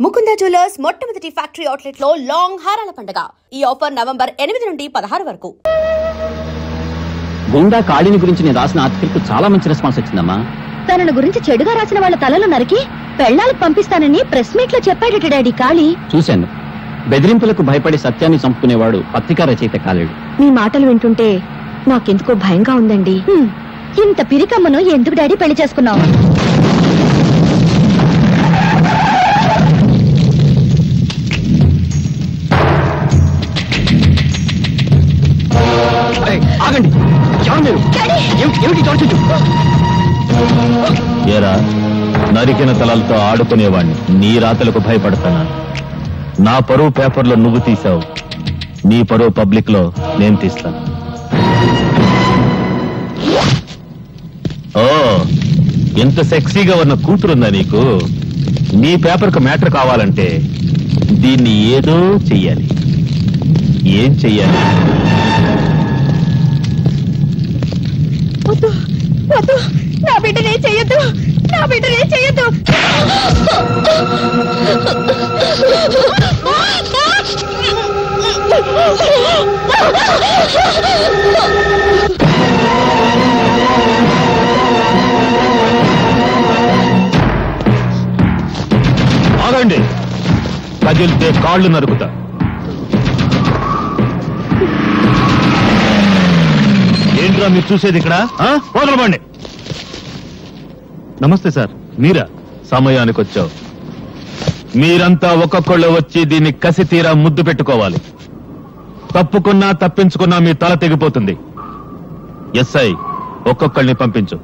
Mukunda jewellers మొట్టమొదటి factory outlet లో long హారాల పండుగ. ఈ ఆఫర్ నవంబర్ 8 నుండి 16 వరకు. గుండా కాళీని గురించి నేను రాసిన ఆర్టికల్ చాలా మంచి రెస్పాన్స్ వచ్చిందమ్మా. తనను గురించి చెడుగా రాసిన వాళ్ళ తలలు నరికి పెళ్లాలకు పంపిస్తానని ప్రెస్ మీట్ లో చెప్పాడట డాడీ కాళీ. చూశాను. బెదిరింపులకు భయపడి సత్యాన్ని చంపుకునేవాడు పత్రికా రచయిత కాలేడు. మీ మాటలు వింటుంటే నాకెందుకో భయంగా ఉందండి. ఇంత పిరికమ్మను ఎందుకు డాడీ పెళ్లి చేసుకున్నావు? ఆగండి. ఏరా, నరికిన తలలతో ఆడుకునేవాణ్ణి నీ రాతలకు భయపడతానా? నా పరువు పేపర్లో నువ్వు తీసావు, నీ పరువు పబ్లిక్ లో నేను తీస్తాను. ఓ, ఎంత సెక్సీగా ఉన్న కూతురుందా నీకు? నీ పేపర్కు మ్యాటర్ కావాలంటే దీన్ని ఏదో చెయ్యాలి. ఏం చెయ్యాలి? నా బిడ్డనే చెయ్యొద్దు, నా బిడ్డనే చెయ్యొద్దు. ఆగండి, కదిలితే కాళ్ళు నరుకుతా. ఏంట్రా మీరు చూసేది ఇక్కడ? వదలబండి. నమస్తే సార్, మీరా? సమయానికి వచ్చావు. మీరంతా ఒక్కొక్కళ్ళు వచ్చి దీన్ని కసి తీరా ముద్దు పెట్టుకోవాలి. తప్పుకున్నా తప్పించుకున్నా మీ తల తెగిపోతుంది. ఎస్ఐ, ఒక్కొక్కళ్ళని పంపించు.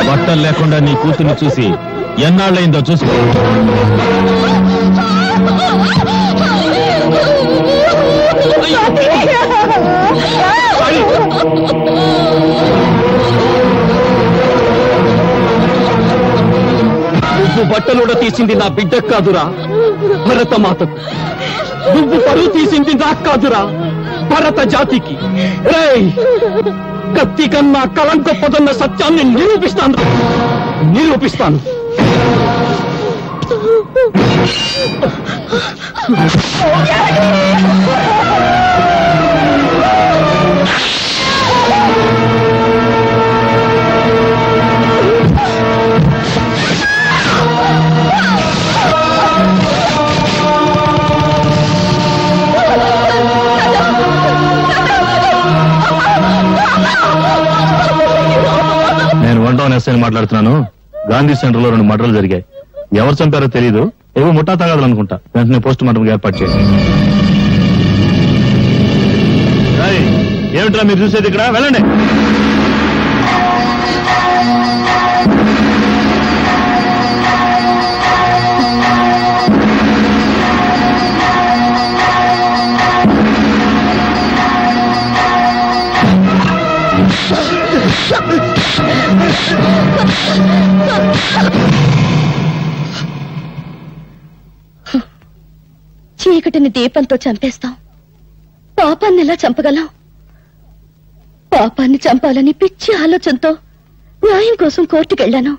బట్టలు లేకుండా నీ కూతుర్ని చూసి ఎన్నాళ్ళైందో చూసుకో. నువ్వు బట్టలుడ తీసింది నా బిడ్డకు కాదురా, భరత మాతకు. నువ్వు పరువు తీసింది నాకు కాదురా, భరత జాతికి. కత్తి కన్నా కలం గొప్పదన్న సత్యాన్ని నిరూపిస్తాను. నేను 1 టౌన్ ఎస్ఐని మాట్లాడుతున్నాను. గాంధీ సెంటర్ లో 2 మర్డర్లు జరిగాయి. ఎవరు చంపారో తెలీదు. ఏవో ముఠా తగాదాలు అనుకుంటా. వెంటనే పోస్ట్ మార్టం ఏర్పాటు చేయండి. ఏమిట్రా మీరు చూసేది ఇక్కడ? వెళ్ళండి. చీకటిని దీపంతో చంపేస్తాం, పాపాన్ని ఎలా చంపగలం? పాపాన్ని చంపాలని పిచ్చి ఆలోచనతో న్యాయం కోసం కోర్టుకెళ్లాను.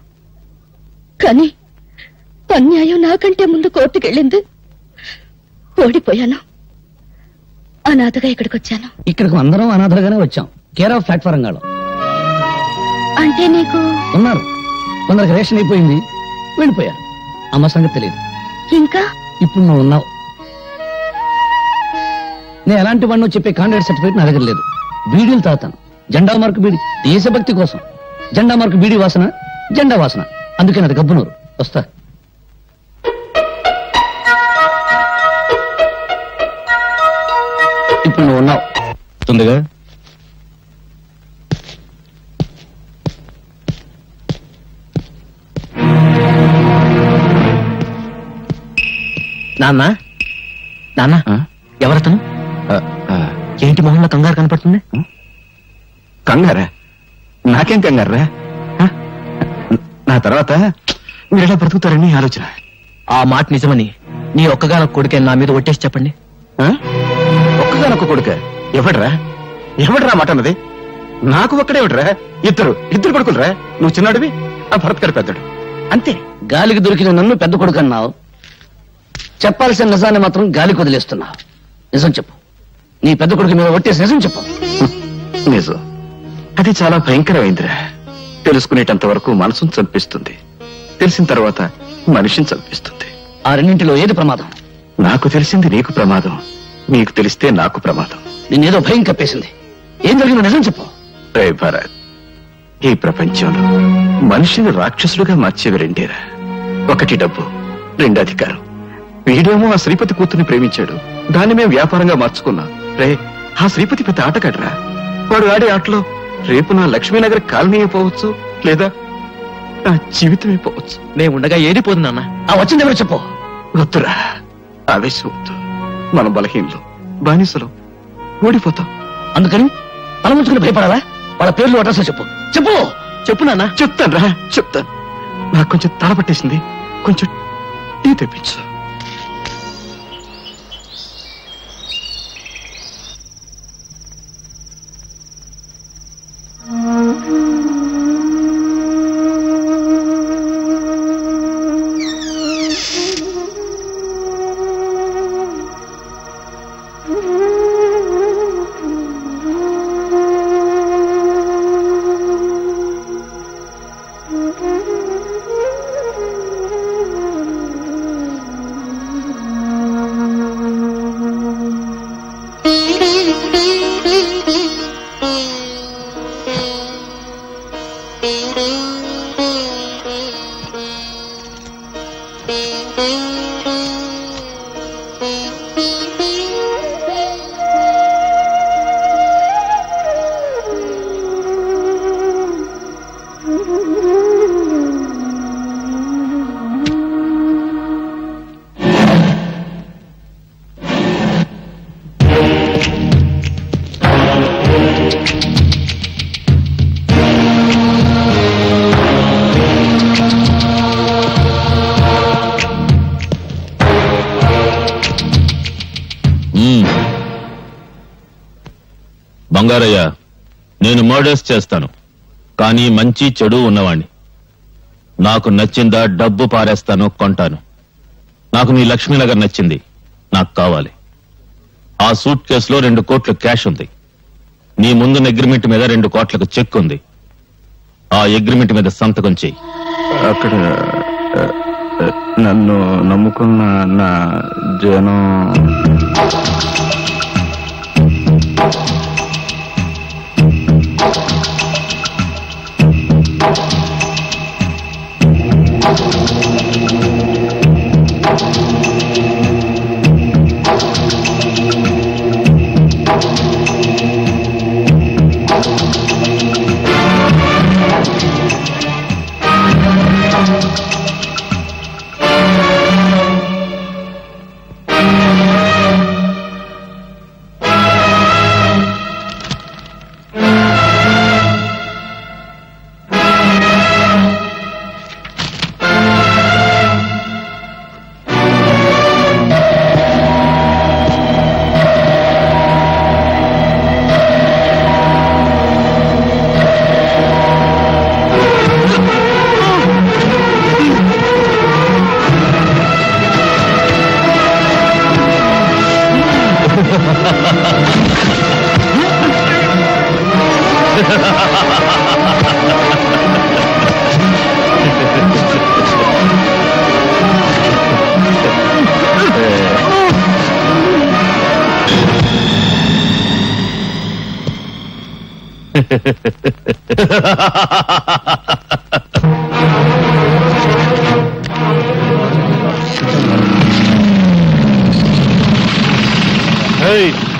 కానీ అన్యాయం నాకంటే ముందు కోర్టుకెళ్ళింది. ఓడిపోయాను. అనాథగా ఇక్కడికి వచ్చాను. ఇక్కడికి అందరం అనాథలుగానే వచ్చాం. కేర్ ఆఫ్ ఫ్లాట్ఫారం గాలో అంటే నీకు ఉన్నారు. కొందరికి రేషన్ అయిపోయింది, వెళ్ళిపోయారు. అమ్మ సంగతి తెలియదు. ఇంకా ఇప్పుడు నువ్వు ఉన్నావు. నేను ఎలాంటి వాడినో చెప్పే కాంట్రాక్ట్ సర్టిఫికేట్ నా దగ్గర లేదు. బీడీలు తాగుతాను, జెండా మార్కు బీడి, దేశభక్తి కోసం. జెండా మార్కు బీడీ వాసన, జెండా వాసన, అందుకే నాది గబ్బునూరు. వస్తా. ఇప్పుడు నువ్వు ఉన్నావు. ఉందిగా. నాన్న నాన్న ఎవరతను? ఏంటి మొహంలో కంగారు కనపడుతుంది? కంగారా? నాకేం కంగారా? నా తర్వాత మీరెలా బ్రతుకుతారని ఆలోచన. ఆ మాట నిజమని నీ ఒక్కగానొక్క కొడుకే నా మీద ఒట్టేసి చెప్పండి. ఒక్కగానొక్క కొడుక? ఎవడ్రా మాట అన్నది? నాకు ఒక్కడేవిడ్రా? ఇద్దరు కొడుకులరా. నువ్వు చిన్నాడివి, ఆ భరత్ గారు పెద్దడు. అంతే. గాలికి దొరికిన నన్ను పెద్ద కొడుకు అన్నావు. చెప్పాల్సిన నిజాన్ని మాత్రం గాలికి వదిలేస్తున్నావు. నిజం చెప్పు. నీ పెద్ద కొడుకు మీద ఒట్టేసి నిజం చెప్పు. నిజం అది చాలా భయంకరమైందిరా. తెలుసుకునేటంత వరకు మనసును చంపిస్తుంది, తెలిసిన తర్వాత మనిషిని చంపిస్తుంది. ఆ రెండింటిలో ఏది ప్రమాదం? నాకు తెలిసింది నీకు ప్రమాదం, నీకు తెలిస్తే నాకు ప్రమాదం. నిన్నేదో భయం కప్పేసింది. ఏం జరిగిందో నిజం చెప్పు. రే భరత్, ఈ ప్రపంచంలో మనిషిని రాక్షసులుగా మార్చేవి రెండేరా. ఒకటి డబ్బు, రెండు అధికారం. వీడేమో ఆ శ్రీపతి కూతుర్ని ప్రేమించాడు, దాన్ని మేము వ్యాపారంగా మార్చుకున్నాం. రే, ఆ శ్రీపతి పెద్ద ఆటగాడ్రా. వాడు ఆడే ఆటలో రేపు నా లక్ష్మీనగర్ కాలనీ అయిపోవచ్చు, లేదా నా జీవితం అయిపోవచ్చు. మేముండగా ఏది పోదు నాన్న. ఆ వచ్చింది ఎవరు చెప్పు. వద్దురా, ఆవేశం వద్దు. మనం బలహీనలు, బానిసలు, ఓడిపోతాం. అందుకని తలముంచుకుని భయపడాలా? వాళ్ళ పేర్లు అడ్రస్ చెప్పు. చెప్పు నాన్న. చెప్తాను. నాకు కొంచెం తల పట్టేసింది, కొంచెం టీ తెప్పించు. బంగారయ్య, నేను మర్డర్స్ చేస్తాను, కానీ మంచి చెడు ఉన్నవాణ్ణి. నాకు నచ్చిందా డబ్బు పారేస్తాను, కొంటాను. నాకు నీ లక్ష్మీనగర్ నచ్చింది, నాకు కావాలి. ఆ సూట్ కేసులో 2 కోట్ల క్యాష్ ఉంది. నీ ముందున్న అగ్రిమెంట్ మీద 2 కోట్లకు చెక్ ఉంది. ఆ అగ్రిమెంట్ మీద సంతకం చెయ్యి. అక్కడ నన్ను నమ్ముకున్న నా జనం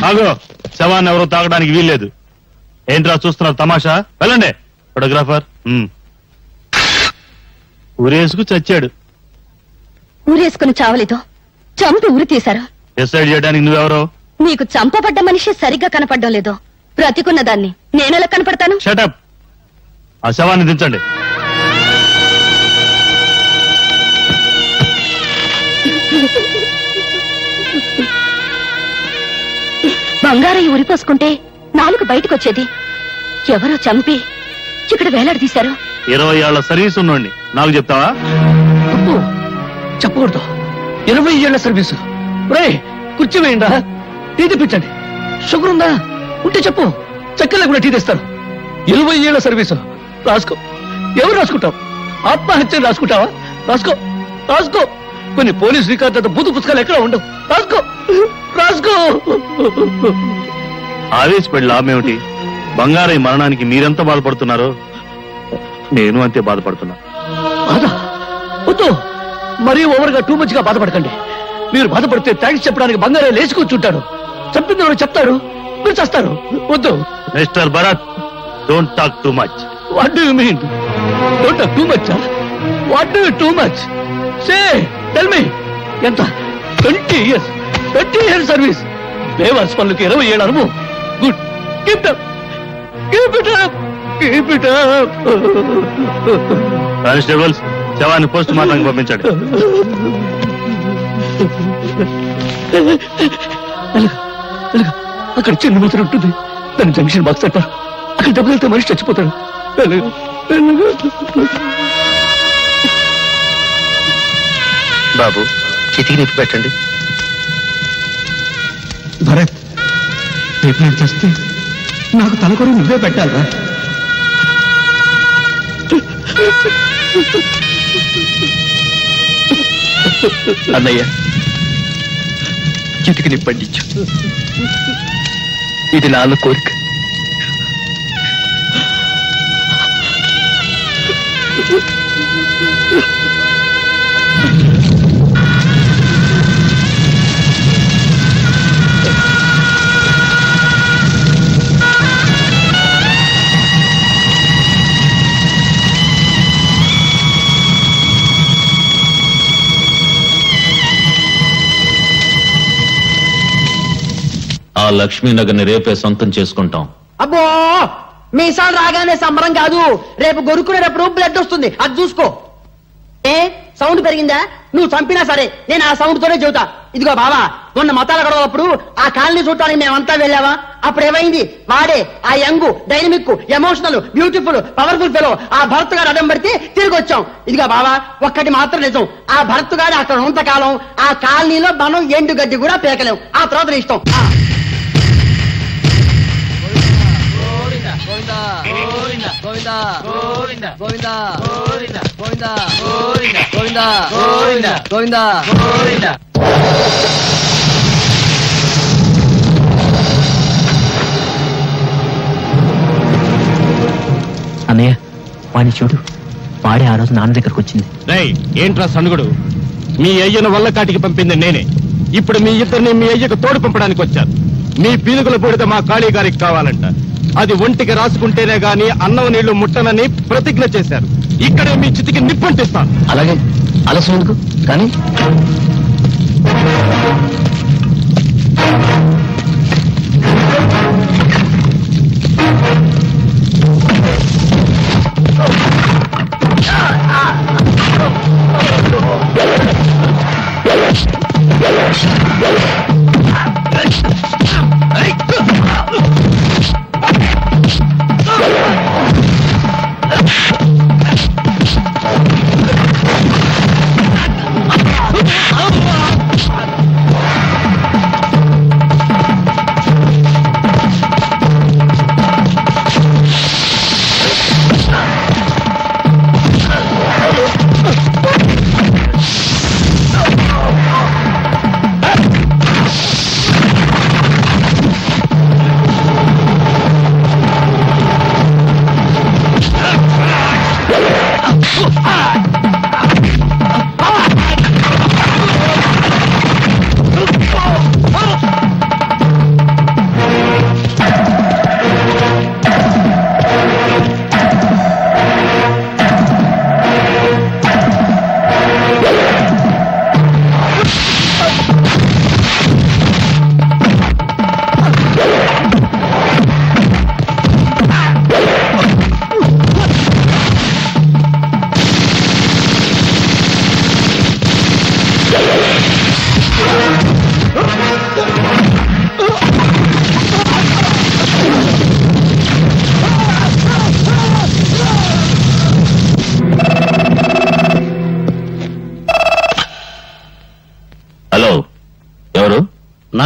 ఆగో, శవాన్ని ఎవరో తాగడానికి వీల్లేదు. ఏంట్రా చూస్తున్నారు తమాషా? వెళ్ళండి. ఫోటోగ్రాఫర్ ఊరేసుకు చచ్చాడు. ఊరేసుకుని చావలేదు, చంపి ఊరి తీశారు. డిసైడ్ చేయడానికి నువ్వెవరో? నీకు చంపబడ్డ మనిషి సరిగ్గా కనపడడం లేదు. బ్రతికున్న దాన్ని నేనెలా కనపడతాను? షటప్. ఆ శవాన్ని దించండి. బంగారయ్య ఉరిపోసుకుంటే నాలుగు బయటకొచ్చేది. ఎవరో చంపి ఇక్కడ వేలాడదీశారు. 20 ఏళ్ల సర్వీస్ ఉన్నోండి నాకు చెప్తావా? చెప్పకూడదు. 20 ఏళ్ల సర్వీసు. కుర్చీ వేయండా, టీ తెప్పించండి. షుగర్ ఉందా? ఉంటే చెప్పు, చక్కెర కూడా టీ తెస్తారు. 20 ఏళ్ల సర్వీసు. రాసుకో. ఎవరు రాసుకుంటావు? ఆత్మహత్య రాసుకుంటావా? రాసుకో రాసుకో. కొన్ని పోలీస్ రికార్డు బూతు పుస్తకాలు ఎక్కడ ఉండవు. రాసుకో రాసుకో. ఆవేశపడి లాభమేమిటి? బంగారయ్య మరణానికి మీరెంత బాధపడుతున్నారో నేను అంతే బాధపడుతున్నా. బాధ వద్దు, మరీ ఓవర్గా టూ మచ్ గా బాధపడకండి. మీరు బాధపడితే థ్యాంక్స్ చెప్పడానికి బంగారయ్య లేచి కూర్చుంటాడు. చెప్పింది ఎవరు చెప్తారు, మీరు చేస్తారు. వద్దు. Mister Bharat, don't talk too much. What do you mean? Don't talk too much? What do you too much? Say tell me. ఎంత? 20 years. 20 years service. బేవర్స్ పనులకి 20 ఏళ్ళ అనుభవం. Good. Keep it up. Keep it up. Keep it up. Constables, శవాన్ని post మార్టంకి పంపించండి. అక్కడ చిన్న మూతలు ఉంటుంది, దాన్ని జంక్షన్ బాక్స్ అంటారు. అక్కడ దెబ్బలితే మనిషి చచ్చిపోతాడు. బాబు, చితికి నిప్పి పెట్టండి. భరత్, రేపు నేను చేస్తే నాకు తలకొరు నువ్వే పెట్టాలరా? అన్నయ్య, చితికి నిప్పండించు. ఇది నాన్న కోరిక. ఆ లక్ష్మీనగర్ ని రేపే సొంతం చేసుకుంటాం. అబ్బో, మీసాలు రాగానే సంబరం కాదు, రేపు గొరుకునేటప్పుడు బ్లడ్ వస్తుంది, అది చూసుకో. ఏ సౌండ్ పెరిగిందా? నువ్వు చంపినా సరే నేను ఆ సౌండ్ తోనే చెబుతా. ఇదిగో బావా, మొన్న మతాల గొడవప్పుడు ఆ కాలనీ చూడటానికి మేమంతా వెళ్ళావా? అప్పుడు ఏమైంది? వాడే ఆ young, dynamic, emotional, beautiful, powerful fellow ఆ భరత్ గారు అడ్డం పడితే తిరిగి వచ్చాం. ఇదిగో బావా, ఒక్కటి మాత్రం నిజం, ఆ భరత్ గారు అక్కడ ఉన్నంతకాలం ఆ కాలనీలో మనం ఎండు గడ్డి కూడా పేకలేం. ఆ తర్వాత ఇష్టం. అన్నయ్య, వాడిని చూడు. వాడే ఆ రోజు నాన్న దగ్గరకు వచ్చింది. ఏంట్రా సనుగుడు? మీ అయ్యను వల్ల కాటికి పంపింది నేనే. ఇప్పుడు మీ ఇద్దరిని మీ అయ్యకు తోడు పంపడానికి వచ్చారు. మీ పీనుగుల పొడితే మా కాళీ గారికి కావాలంట. అది ఒంటికి రాసుకుంటేనే గాని అన్నం నీళ్లు ముట్టనని ప్రతిజ్ఞ చేశారు. ఇక్కడే మీ చితికి నిప్పంటిస్తాను. అలాగే, ఆలస్యం ఎందుకు కానీ.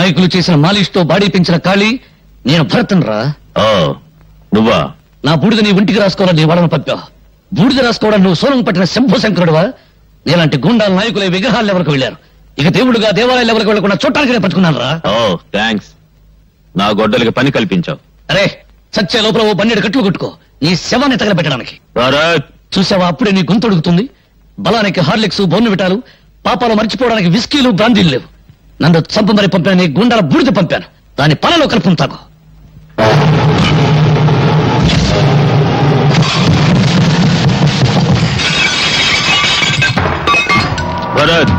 నాయకులు చేసిన మాలిష్తో బాడీ పెంచిన ఖాళీ నేను భరతన్ రా. నువ్వా? నా బూడిద నీ ఒంటికి రాసుకోవాలని వాళ్ళని పంపా. బూడిద రాసుకోవడం నువ్వు సోనం పట్టిన శంభు శంకరుడువా? నీలాంటి గుండాల నాయకులే విగ్రహాలు ఎవరికి వెళ్ళారు. ఇక దేవుడుగా దేవాలయాలు ఎవరికి వెళ్ళకుండా చూడటానికి పట్టుకున్నాను రా. థ్యాంక్స్. నా గొడ్డలకి పని కల్పించావు. అరే సత్య లోపల ఓ 12 కట్లు కొట్టుకో నీ శవాన్ని తగలబెట్టడానికి. చూసావా అప్పుడే నీ గొంతు అడుగుతుంది. బలానికి హార్లిక్స్ బోర్నవిటాలు, పాపాలు మర్చిపోవడానికి విస్కీలు బ్రాందీలు లేవు. నన్ను చంపమని పంపిన నీ గుండాల బూడిద పంపాను. దాని పలలో కలుపును తాగు. భరత్,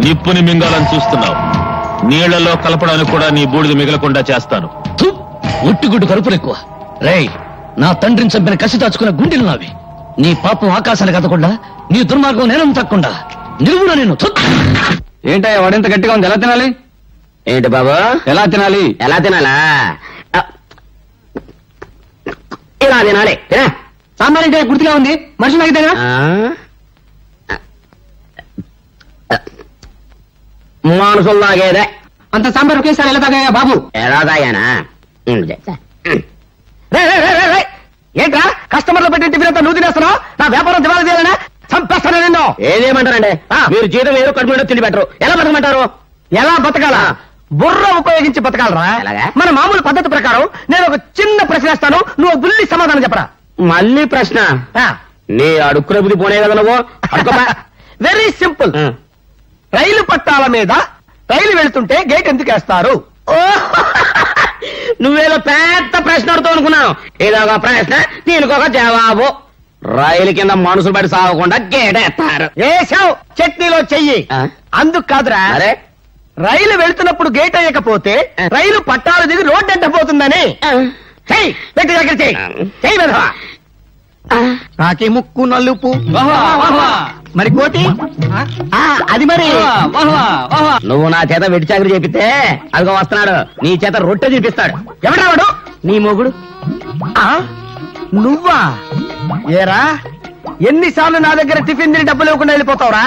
నిప్పుని మింగాలని చూస్తున్నావు. నీళ్లలో కలపడానికి కూడా నీ బూడిద మిగలకుండా చేస్తాను. ఒట్టిగుడ్డు కరుపులు ఎక్కువ. రేయ్, నా తండ్రిని చంపిన కసి దాచుకున్న గుండెలు నావి. నీ పాపం ఆకాశానికి కదకుండా, నీ దుర్మార్గం నేనం తక్కకుండా నిలువున నేను. ఏంటయ్యా వాడెంత గట్టిగా ఉంది? ఎలా తినాలి? ఏంటి బాబు? ఎలా తినాలి? ఎలా తినాలా? ఇలా తినాలి. సాంబార్ అంటే గుర్తుగా ఉంది. మనుషులు అయితేనా? మనుషులు తాగేదే. అంత సాంబార్ ఒకేసారి ఎలా తాగాయా బాబు? ఎలా తాగానా? ఏంట్రా కస్టమర్లు పెట్టిన టిఫిన్ అంతా నువ్వు తినేస్తున్నావు? నా వ్యాపారం దివాళా చేయాలనా? చంపేస్తాను నిన్ను. ఏదేమంటారండి? మీరు జీతం ఏదో కడుపు మీద తిండి పెట్టరు. ఎలా బతకమంటారు? ఎలా బతకాలా? బుర్ర ఉపయోగించి బతకాలరా. మన మామూలు పద్ధతి ప్రకారం నేను ఒక చిన్న ప్రశ్న వేస్తాను, నువ్వు బుల్లి సమాధానం చెప్పరా. మళ్ళీ ప్రశ్న? నీ అడుక్కునే బుద్ధి పోనే కదా నువ్వు. Very simple. రైలు పట్టాల మీద రైలు వెళ్తుంటే గేట్ ఎందుకు వేస్తారు? నువ్వేదో పెద్ద ప్రశ్న అడుగుతావు అనుకున్నాను. ఇదొక ప్రశ్న, దీనికి ఒక జవాబు. రైలు కింద మనుషులు పడి సాగకుండా గేటేస్తారు. వేసావు చట్నీలో చెయ్యి. అందుకు కాదురా, అరే రైలు వెళ్తున్నప్పుడు గేట్ అయ్యకపోతే రైలు పట్టాలు దిగి రోడ్డు ఎంటపోతుందని. చెయ్యి, పెట్టి దగ్గర చెయ్యి. చెయ్యి వెధవా. కాకి ముక్కు నలుపు, మరి కోటి అది మరి. నువ్వు నా చేత వెట్టి చాకరీ చేపిస్తే అదిగో వస్తున్నాడు, నీ చేత రొట్టె చూపిస్తాడు. ఎవడా వాడు? నీ మొగుడు. నువ్వా? ఏరా, ఎన్నిసార్లు నా దగ్గర టిఫిన్ తిని డబ్బులు ఇవ్వకుండా వెళ్ళిపోతావురా?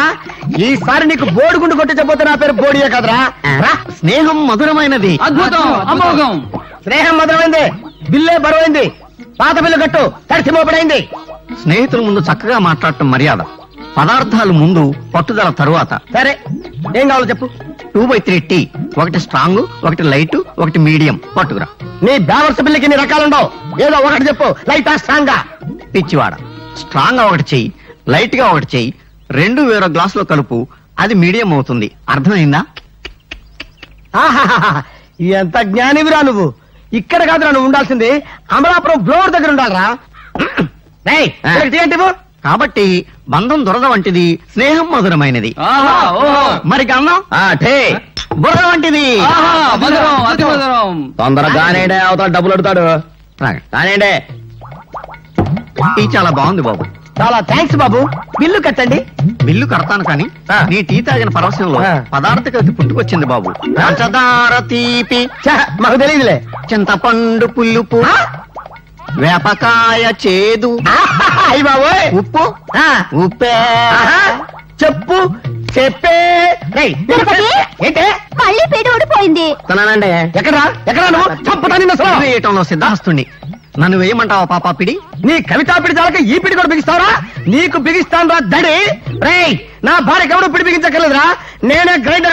ఈసారి నీకు బోడిగుండు కొట్టించకపోతే నా పేరు బోడియే కదరా. స్నేహం మధురమైనది. అద్భుతం, అమోఘం. స్నేహం మధురమైంది, బిల్లే బరువైంది. పాత బిల్లు కట్టు, తడిసి మోపడైంది. స్నేహితుల ముందు చక్కగా మాట్లాడటం మర్యాద, పదార్థాలు ముందు, పట్టుదల తరువాత. సరే, ఏం కావాలో చెప్పు. 2/3 టీ, ఒకటి స్ట్రాంగ్, ఒకటి లైట్, ఒకటి మీడియం పట్టుకురా. నీ బ్యావర్స్ బిల్లుకి నీ రకాలుండవు, ఏదో ఒకటి చెప్పు. లైటా స్ట్రాంగా? పిచ్చివాడ, స్ట్రాంగ్ గా ఒకటి చెయ్యి, లైట్ గా ఒకటి చెయ్యి, 2 వేరే గ్లాసులో కలుపు, అది మీడియం అవుతుంది. అర్థమైందా? ఎంత జ్ఞానివిరా నువ్వు. ఇక్కడ కాదురా నువ్వు ఉండాల్సింది, అమలాపురం బ్లోవర్ దగ్గర ఉండాలరా. కాబట్టి బంధం దొరద వంటిది, స్నేహం మధురమైనది. మరి గంధం బుర్ర వంటిది. తొందరగానే అవతల డబ్బులు అడుగుతాడు. కానివ్వండి. టీ చాలా బాగుంది బాబు. చాలా థ్యాంక్స్ బాబు. బిల్లు కట్టండి. బిల్లు కడతాను కానీ నీ టీ తాగిన పరవశంలో పదార్థ కలిసి పుట్టుకొచ్చింది బాబు. పంచదార తీపి, మాకు తెలియదులే. చింతపండు పులుపు, వేపకాయ చేదు, అయ్యి బాబు ఉప్పు ఉప్పే. చెప్పు చెప్పే. ఏంటే మళ్ళీ పేరు ఊడిపోయింది. తనానండి. ఎక్కడా ఎక్కడా నువ్వు చంపుతాను. వేయటంలో సిద్ధాస్తుని. నన్ను వేయమంటావా పాపా పిడి? నీ కవితా పిడి చాలక ఈ పిడి కూడా బిగిస్తావరా? నీకు బిగిస్తాను రా దడి. రేయ్, నా భార్యకి ఎవడు పిడి బిగించక్కర్లేదురా. నేనే గ్రైండర్